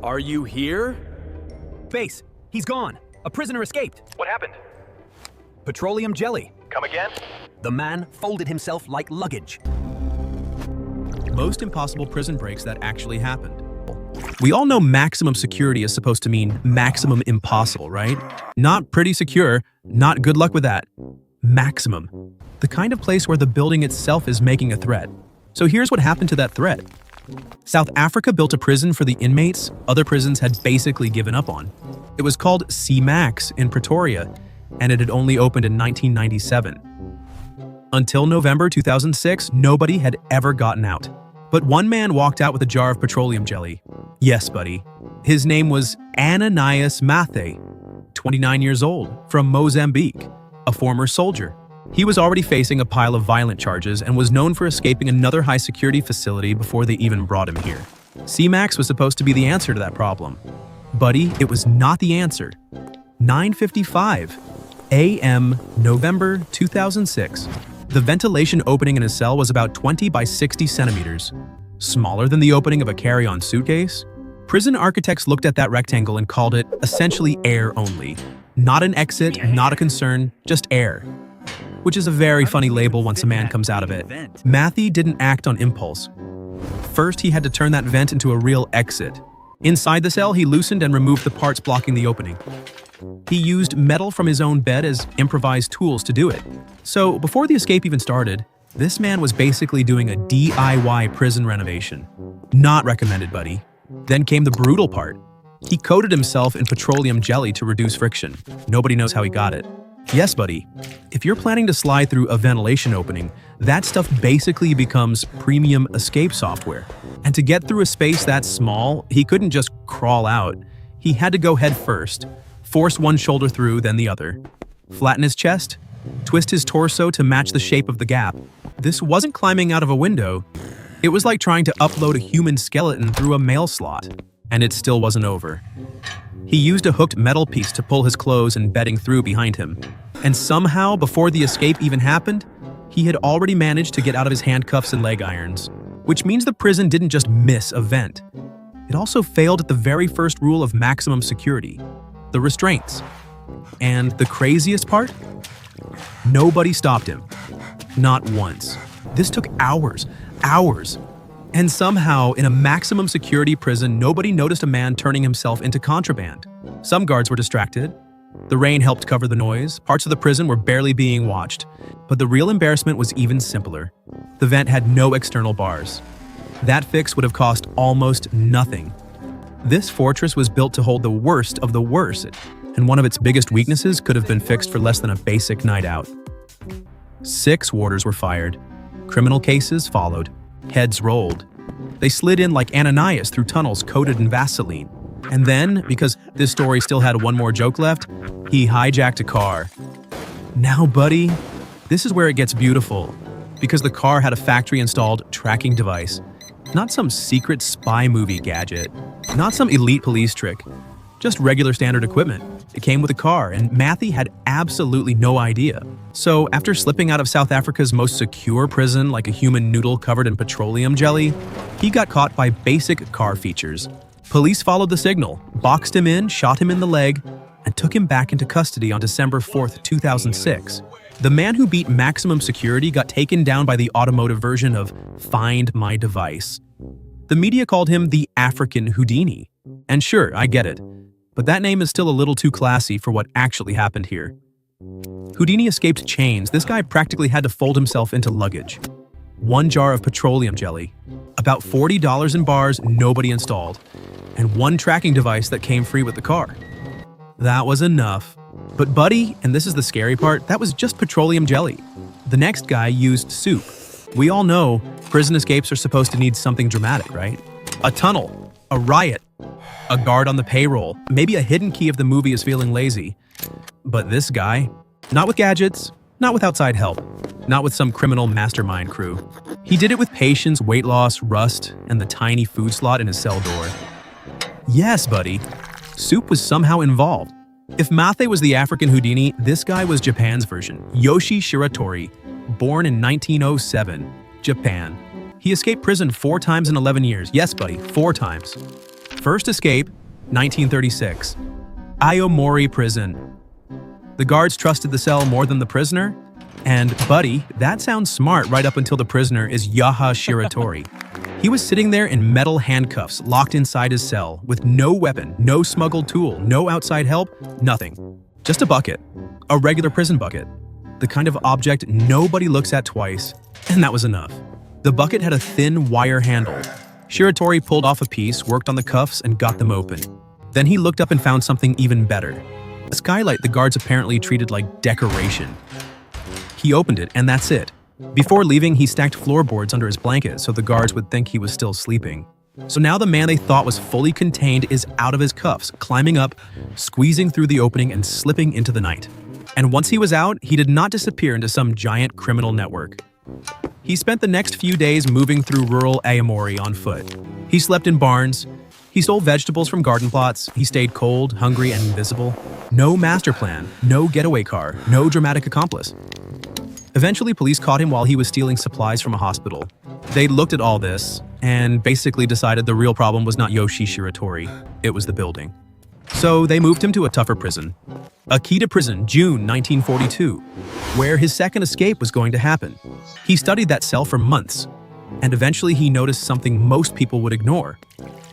Are you here? Base, he's gone. A prisoner escaped. What happened? Petroleum jelly. Come again? The man folded himself like luggage. Most impossible prison breaks that actually happened. We all know maximum security is supposed to mean maximum impossible, right? Not pretty secure, not good luck with that. Maximum. The kind of place where the building itself is making a threat. So here's what happened to that threat. South Africa built a prison for the inmates other prisons had basically given up on. It was called C-Max in Pretoria, and it had only opened in 1997. Until November 2006, nobody had ever gotten out. But one man walked out with a jar of petroleum jelly. Yes, buddy. His name was Ananias Mathe, 29 years old, from Mozambique, a former soldier. He was already facing a pile of violent charges and was known for escaping another high-security facility before they even brought him here. C-Max was supposed to be the answer to that problem. Buddy, it was not the answer. 9:55 a.m., November 2006. The ventilation opening in his cell was about 20 by 60 centimeters. Smaller than the opening of a carry-on suitcase? Prison architects looked at that rectangle and called it essentially air only. Not an exit, not a concern, just air. Which is a very funny label once a man comes out of it. Matthew didn't act on impulse. First, he had to turn that vent into a real exit. Inside the cell, he loosened and removed the parts blocking the opening. He used metal from his own bed as improvised tools to do it. So, before the escape even started, this man was basically doing a DIY prison renovation. Not recommended, buddy. Then came the brutal part. He coated himself in petroleum jelly to reduce friction. Nobody knows how he got it. Yes, buddy. If you're planning to slide through a ventilation opening, that stuff basically becomes premium escape software. And to get through a space that small, he couldn't just crawl out. He had to go head first, force one shoulder through, then the other. Flatten his chest, twist his torso to match the shape of the gap. This wasn't climbing out of a window. It was like trying to upload a human skeleton through a mail slot. And it still wasn't over. He used a hooked metal piece to pull his clothes and bedding through behind him. And somehow, before the escape even happened, he had already managed to get out of his handcuffs and leg irons. Which means the prison didn't just miss a vent. It also failed at the very first rule of maximum security, the restraints. And the craziest part? Nobody stopped him. Not once. This took hours. And somehow, in a maximum security prison, nobody noticed a man turning himself into contraband. Some guards were distracted. The rain helped cover the noise. Parts of the prison were barely being watched. But the real embarrassment was even simpler. The vent had no external bars. That fix would have cost almost nothing. This fortress was built to hold the worst of the worst, and one of its biggest weaknesses could have been fixed for less than a basic night out. 6 warders were fired. Criminal cases followed. Heads rolled. They slid in like Ananias through tunnels coated in Vaseline. And then, because this story still had one more joke left, he hijacked a car. Now, buddy, this is where it gets beautiful. Because the car had a factory-installed tracking device. Not some secret spy movie gadget. Not some elite police trick. Just regular standard equipment. It came with a car, and Matthew had absolutely no idea. So, after slipping out of South Africa's most secure prison like a human noodle covered in petroleum jelly, he got caught by basic car features. Police followed the signal, boxed him in, shot him in the leg, and took him back into custody on December 4th, 2006. The man who beat maximum security got taken down by the automotive version of Find My Device. The media called him the African Houdini. And sure, I get it. But that name is still a little too classy for what actually happened here. Houdini escaped chains. This guy practically had to fold himself into luggage. 1 jar of petroleum jelly, about $40 in bars nobody installed, and 1 tracking device that came free with the car. That was enough. But buddy, and this is the scary part, that was just petroleum jelly. The next guy used soup. We all know prison escapes are supposed to need something dramatic, right? A tunnel, a riot, a guard on the payroll, maybe a hidden key if the movie is feeling lazy. But this guy, not with gadgets, not with outside help, not with some criminal mastermind crew. He did it with patience, weight loss, rust, and the tiny food slot in his cell door. Yes, buddy, soup was somehow involved. If Mathe was the African Houdini, this guy was Japan's version, Yoshi Shiratori, born in 1907, Japan. He escaped prison 4 times in 11 years. Yes, buddy, 4 times. First escape, 1936. Aomori Prison. The guards trusted the cell more than the prisoner. And, buddy, that sounds smart right up until the prisoner is Yaha Shiratori. He was sitting there in metal handcuffs, locked inside his cell, with no weapon, no smuggled tool, no outside help, nothing. Just a bucket. A regular prison bucket. The kind of object nobody looks at twice, and that was enough. The bucket had a thin wire handle. Shiratori pulled off a piece, worked on the cuffs, and got them open. Then he looked up and found something even better. A skylight the guards apparently treated like decoration. He opened it, and that's it. Before leaving, he stacked floorboards under his blanket so the guards would think he was still sleeping. So now the man they thought was fully contained is out of his cuffs, climbing up, squeezing through the opening and slipping into the night. And once he was out, he did not disappear into some giant criminal network. He spent the next few days moving through rural Aomori on foot. He slept in barns. He stole vegetables from garden plots. He stayed cold, hungry, and invisible. No master plan, no getaway car, no dramatic accomplice. Eventually, police caught him while he was stealing supplies from a hospital. They looked at all this and basically decided the real problem was not Yoshi Shiratori, it was the building. So they moved him to a tougher prison. Akita Prison, June 1942, where his second escape was going to happen. He studied that cell for months, and eventually he noticed something most people would ignore.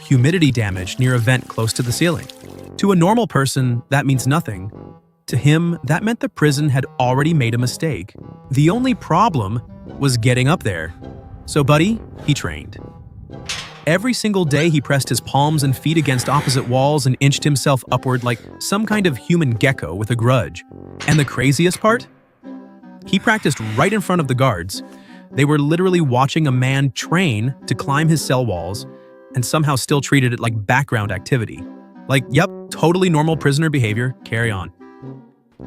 Humidity damage near a vent close to the ceiling. To a normal person, that means nothing. To him, that meant the prison had already made a mistake. The only problem was getting up there. So, buddy, he trained. Every single day, he pressed his palms and feet against opposite walls and inched himself upward like some kind of human gecko with a grudge. And the craziest part? He practiced right in front of the guards. They were literally watching a man train to climb his cell walls and somehow still treated it like background activity. Like, yep, totally normal prisoner behavior, carry on.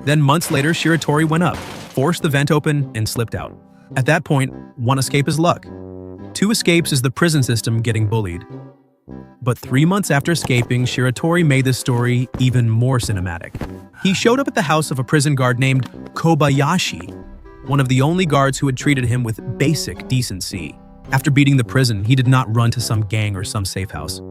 Then months later, Shiratori went up, forced the vent open, and slipped out. At that point, one escape is luck. Two escapes is the prison system getting bullied. But 3 months after escaping, Shiratori made this story even more cinematic. He showed up at the house of a prison guard named Kobayashi, one of the only guards who had treated him with basic decency. After beating the prison, he did not run to some gang or some safe house.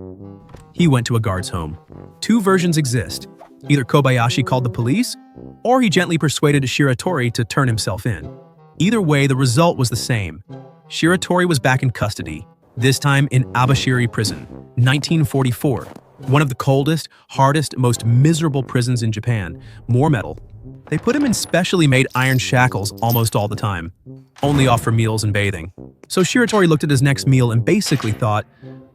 He went to a guard's home. Two versions exist. Either Kobayashi called the police, or he gently persuaded Shiratori to turn himself in. Either way, the result was the same. Shiratori was back in custody, this time in Abashiri Prison, 1944. One of the coldest, hardest, most miserable prisons in Japan. More metal. They put him in specially made iron shackles almost all the time, only off for meals and bathing. So Shiratori looked at his next meal and basically thought,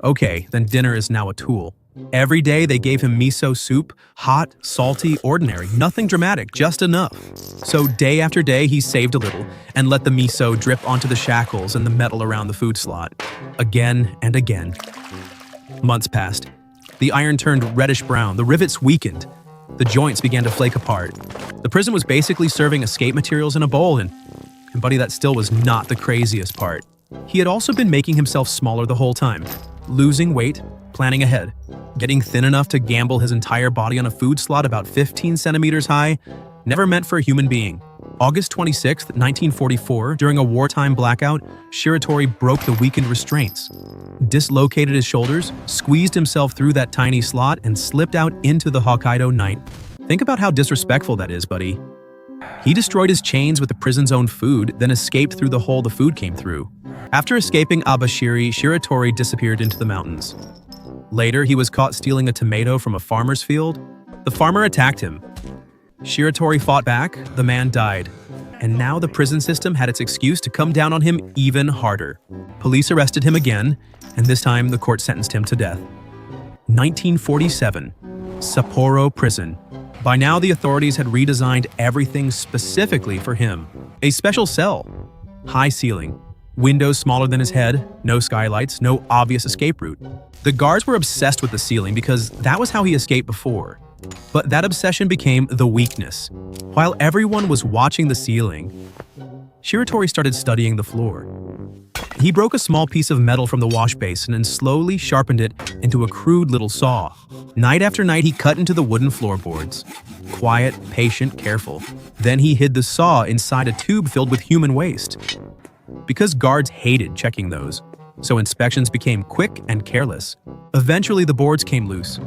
okay, then dinner is now a tool. Every day they gave him miso soup, hot, salty, ordinary, nothing dramatic, just enough. So day after day he saved a little and let the miso drip onto the shackles and the metal around the food slot. Again and again. Months passed. The iron turned reddish-brown, the rivets weakened. The joints began to flake apart. The prison was basically serving escape materials in a bowl, and buddy, that still was not the craziest part. He had also been making himself smaller the whole time, losing weight, planning ahead, getting thin enough to gamble his entire body on a food slot about 15 centimeters high, never meant for a human being. August 26, 1944, during a wartime blackout, Shiratori broke the weakened restraints, dislocated his shoulders, squeezed himself through that tiny slot, and slipped out into the Hokkaido night. Think about how disrespectful that is, buddy. He destroyed his chains with the prison's own food, then escaped through the hole the food came through. After escaping Abashiri, Shiratori disappeared into the mountains. Later, he was caught stealing a tomato from a farmer's field. The farmer attacked him. Shiratori fought back, the man died. And now the prison system had its excuse to come down on him even harder. Police arrested him again, and this time the court sentenced him to death. 1947, Sapporo Prison. By now, the authorities had redesigned everything specifically for him. A special cell, high ceiling, windows smaller than his head, no skylights, no obvious escape route. The guards were obsessed with the ceiling because that was how he escaped before. But that obsession became the weakness. While everyone was watching the ceiling, Shiratori started studying the floor. He broke a small piece of metal from the wash basin and slowly sharpened it into a crude little saw. Night after night, he cut into the wooden floorboards. Quiet, patient, careful. Then he hid the saw inside a tube filled with human waste. Because guards hated checking those. so inspections became quick and careless. Eventually, the boards came loose,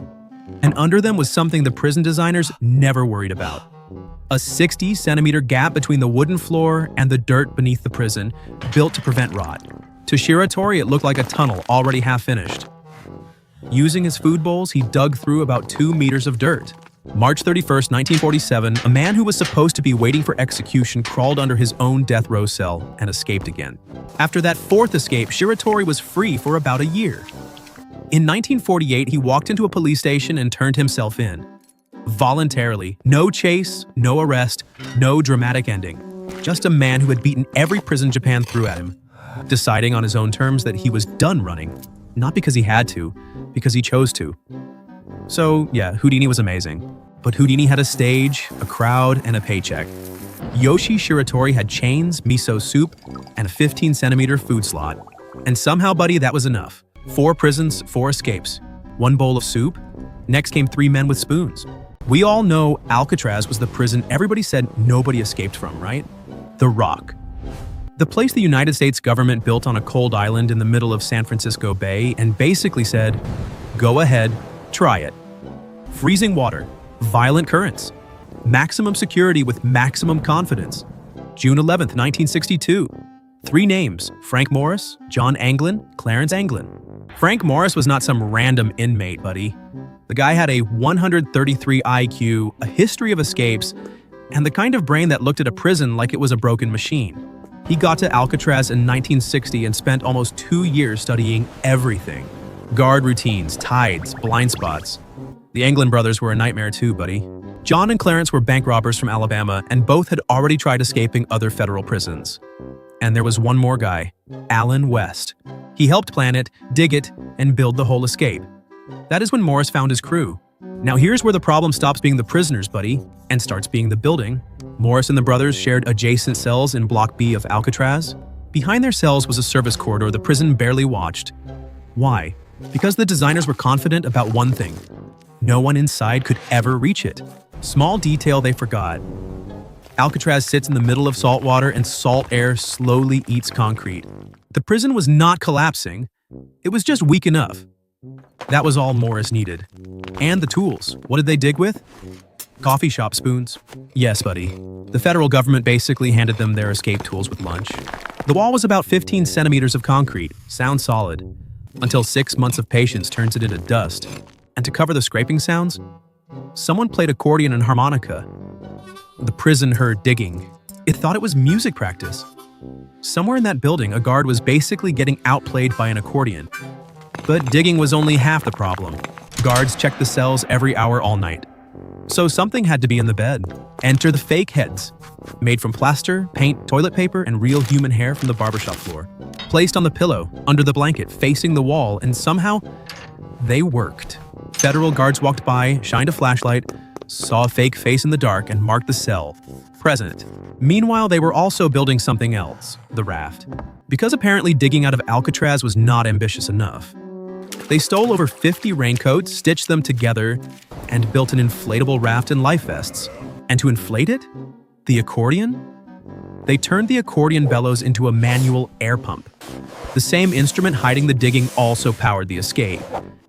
and under them was something the prison designers never worried about. A 60-centimeter gap between the wooden floor and the dirt beneath the prison, built to prevent rot. To Shiratori, it looked like a tunnel already half-finished. Using his food bowls, he dug through about 2 meters of dirt. March 31st, 1947, a man who was supposed to be waiting for execution crawled under his own death row cell and escaped again. After that fourth escape, Shiratori was free for about a year. In 1948, he walked into a police station and turned himself in. Voluntarily. No chase, no arrest, no dramatic ending. Just a man who had beaten every prison Japan threw at him, deciding on his own terms that he was done running. Not because he had to, because he chose to. So, yeah, Houdini was amazing. But Houdini had a stage, a crowd, and a paycheck. Yoshi Shiratori had chains, miso soup, and a 15-centimeter food slot. And somehow, buddy, that was enough. 4 prisons, 4 escapes. 1 bowl of soup. Next came 3 men with spoons. We all know Alcatraz was the prison everybody said nobody escaped from, right? The Rock. The place the United States government built on a cold island in the middle of San Francisco Bay and basically said, go ahead, try it. Freezing water, violent currents, maximum security with maximum confidence. June 11th, 1962. 3 names, Frank Morris, John Anglin, Clarence Anglin. Frank Morris was not some random inmate, buddy. The guy had a 133 IQ, a history of escapes, and the kind of brain that looked at a prison like it was a broken machine. He got to Alcatraz in 1960 and spent almost 2 years studying everything. Guard routines, tides, blind spots. The Anglin brothers were a nightmare too, buddy. John and Clarence were bank robbers from Alabama, and both had already tried escaping other federal prisons. And there was one more guy, Alan West. He helped plan it, dig it, and build the whole escape. That is when Morris found his crew. Now here's where the problem stops being the prisoners, buddy, and starts being the building. Morris and the brothers shared adjacent cells in Block B of Alcatraz. Behind their cells was a service corridor the prison barely watched. Why? Because the designers were confident about one thing. No one inside could ever reach it. Small detail they forgot. Alcatraz sits in the middle of salt water and salt air slowly eats concrete. The prison was not collapsing. It was just weak enough. That was all Morris needed. And the tools. What did they dig with? Coffee shop spoons. Yes, buddy. The federal government basically handed them their escape tools with lunch. The wall was about 15 centimeters of concrete. Sounds solid. Until 6 months of patience turns it into dust. And to cover the scraping sounds, someone played accordion and harmonica. The prison heard digging. It thought it was music practice. Somewhere in that building, a guard was basically getting outplayed by an accordion. But digging was only half the problem. Guards checked the cells every hour all night. So something had to be in the bed. Enter the fake heads, made from plaster, paint, toilet paper, and real human hair from the barbershop floor. Placed on the pillow, under the blanket, facing the wall, and somehow, they worked. Federal guards walked by, shined a flashlight, saw a fake face in the dark, and marked the cell. Present. Meanwhile, they were also building something else, the raft. Because apparently digging out of Alcatraz was not ambitious enough. They stole over 50 raincoats, stitched them together, and built an inflatable raft and life vests. And to inflate it? The accordion? They turned the accordion bellows into a manual air pump. The same instrument hiding the digging also powered the escape.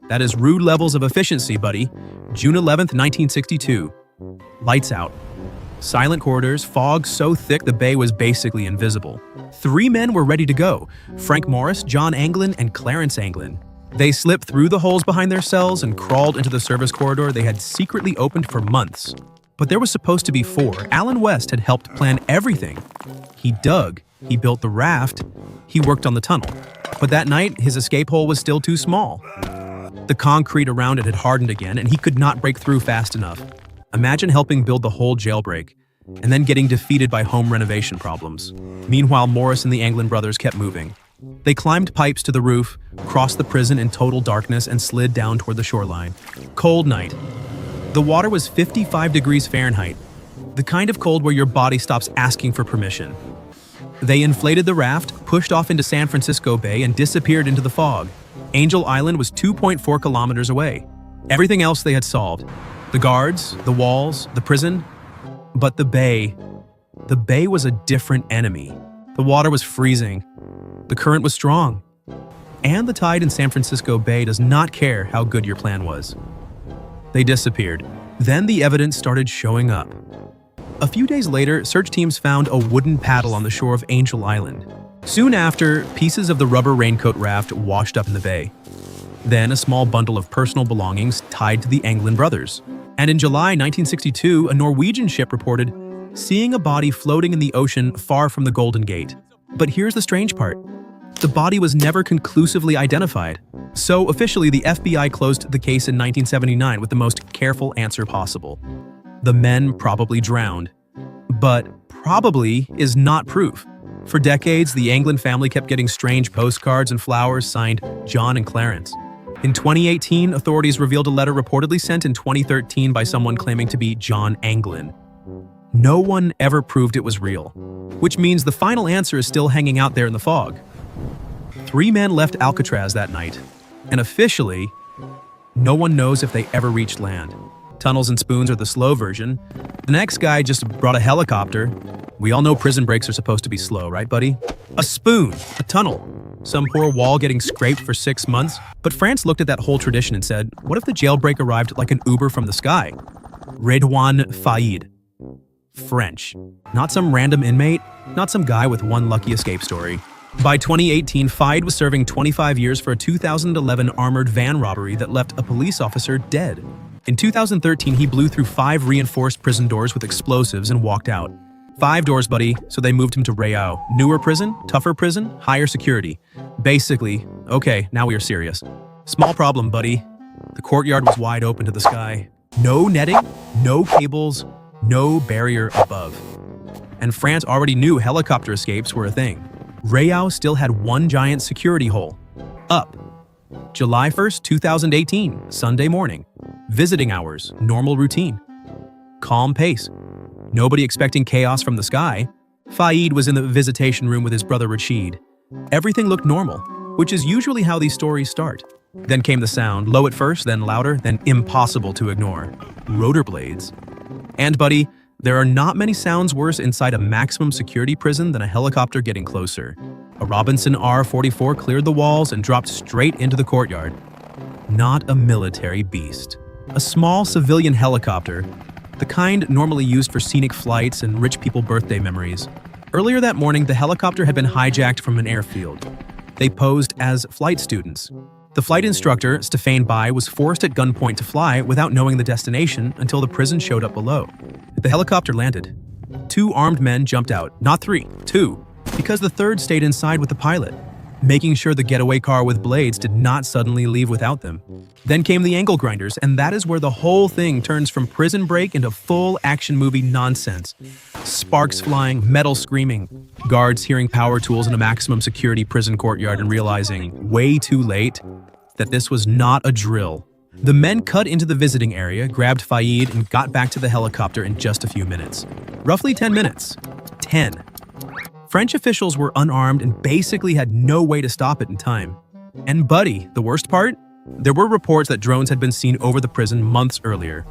That is rude levels of efficiency, buddy. June 11th, 1962. Lights out. Silent corridors, fog so thick the bay was basically invisible. 3 men were ready to go, Frank Morris, John Anglin, and Clarence Anglin. They slipped through the holes behind their cells and crawled into the service corridor they had secretly opened for months. But there was supposed to be 4. Alan West had helped plan everything. He dug, he built the raft, he worked on the tunnel. But that night, his escape hole was still too small. The concrete around it had hardened again, and he could not break through fast enough. Imagine helping build the whole jailbreak, and then getting defeated by home renovation problems. Meanwhile, Morris and the Anglin brothers kept moving. They climbed pipes to the roof, crossed the prison in total darkness, and slid down toward the shoreline. Cold night. The water was 55 degrees Fahrenheit, the kind of cold where your body stops asking for permission. They inflated the raft, pushed off into San Francisco Bay, and disappeared into the fog. Angel Island was 2.4 kilometers away. Everything else they had solved. The guards, the walls, the prison. But the bay was a different enemy. The water was freezing. The current was strong. And the tide in San Francisco Bay does not care how good your plan was. They disappeared. Then the evidence started showing up. A few days later, search teams found a wooden paddle on the shore of Angel Island. Soon after, pieces of the rubber raincoat raft washed up in the bay. Then a small bundle of personal belongings tied to the Anglin brothers. And in July 1962, a Norwegian ship reported seeing a body floating in the ocean far from the Golden Gate. But here's the strange part. The body was never conclusively identified. So officially, the FBI closed the case in 1979 with the most careful answer possible. The men probably drowned. But probably is not proof. For decades, the Anglin family kept getting strange postcards and flowers signed John and Clarence. In 2018, authorities revealed a letter reportedly sent in 2013 by someone claiming to be John Anglin. No one ever proved it was real, which means the final answer is still hanging out there in the fog. 3 men left Alcatraz that night, and officially, no one knows if they ever reached land. Tunnels and spoons are the slow version. The next guy just brought a helicopter. We all know prison breaks are supposed to be slow, right, buddy? A spoon, a tunnel, some poor wall getting scraped for 6 months. But France looked at that whole tradition and said, what if the jailbreak arrived like an Uber from the sky? Redouane Faïd. French. Not some random inmate, not some guy with one lucky escape story. By 2018, Faïd was serving 25 years for a 2011 armored van robbery that left a police officer dead. In 2013, he blew through 5 reinforced prison doors with explosives and walked out. 5 doors, buddy, so they moved him to Rayao. Newer prison, tougher prison, higher security. Basically, okay, now we are serious. Small problem, buddy. The courtyard was wide open to the sky. No netting, no cables, no barrier above. And France already knew helicopter escapes were a thing. Rayao still had one giant security hole. Up. July 1st, 2018, Sunday morning. Visiting hours, normal routine. Calm pace. Nobody expecting chaos from the sky. Faïd was in the visitation room with his brother Rashid. Everything looked normal, which is usually how these stories start. Then came the sound, low at first, then louder, then impossible to ignore. Rotor blades. And buddy, there are not many sounds worse inside a maximum security prison than a helicopter getting closer. A Robinson R-44 cleared the walls and dropped straight into the courtyard. Not a military beast. A small civilian helicopter, the kind normally used for scenic flights and rich people birthday memories. Earlier that morning, the helicopter had been hijacked from an airfield. They posed as flight students. The flight instructor, Stéphane Bay, was forced at gunpoint to fly without knowing the destination until the prison showed up below. The helicopter landed. 2 armed men jumped out, not 3, 2, because the third stayed inside with the pilot, making sure the getaway car with blades did not suddenly leave without them. Then came the angle grinders, and that is where the whole thing turns from prison break into full action movie nonsense. Sparks flying, metal screaming, guards hearing power tools in a maximum security prison courtyard and realizing, way too late, that this was not a drill. The men cut into the visiting area, grabbed Faïd, and got back to the helicopter in just a few minutes. Roughly 10 minutes. 10. French officials were unarmed and basically had no way to stop it in time. And buddy, the worst part? There were reports that drones had been seen over the prison months earlier.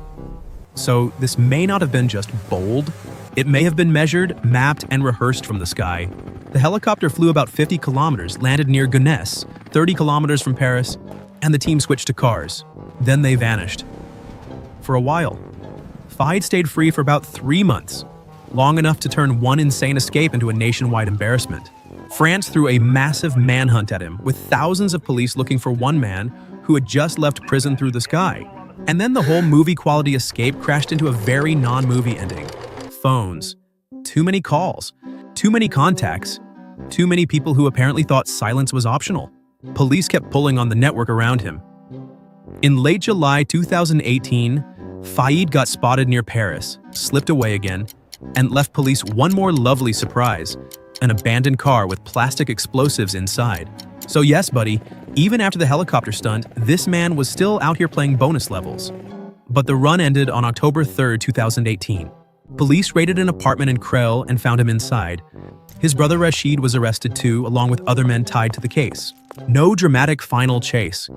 So this may not have been just bold. It may have been measured, mapped, and rehearsed from the sky. The helicopter flew about 50 kilometers, landed near Gonesse, 30 kilometers from Paris, and the team switched to cars. Then they vanished. For a while. Faïd stayed free for about 3 months, long enough to turn one insane escape into a nationwide embarrassment. France threw a massive manhunt at him, with thousands of police looking for one man who had just left prison through the sky. And then the whole movie-quality escape crashed into a very non-movie ending. Phones. Too many calls. Too many contacts. Too many people who apparently thought silence was optional. Police kept pulling on the network around him. In late July 2018, Faïd got spotted near Paris, slipped away again, and left police one more lovely surprise, an abandoned car with plastic explosives inside. So yes, buddy, even after the helicopter stunt, this man was still out here playing bonus levels. But the run ended on October 3rd, 2018. Police raided an apartment in Creil and found him inside. His brother Rashid was arrested too, along with other men tied to the case. No dramatic final chase.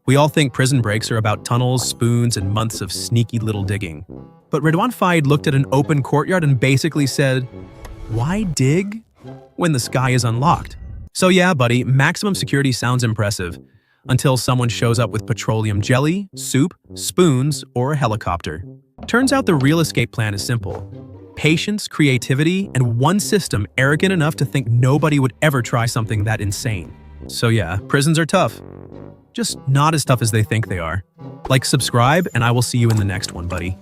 We all think prison breaks are about tunnels, spoons, and months of sneaky little digging. But Redouane Faïd looked at an open courtyard and basically said, "Why dig when the sky is unlocked?" So yeah, buddy, maximum security sounds impressive until someone shows up with petroleum jelly, soup, spoons, or a helicopter. Turns out the real escape plan is simple. Patience, creativity, and one system arrogant enough to think nobody would ever try something that insane. So yeah, prisons are tough. Just not as tough as they think they are. Like, subscribe, and I will see you in the next one, buddy.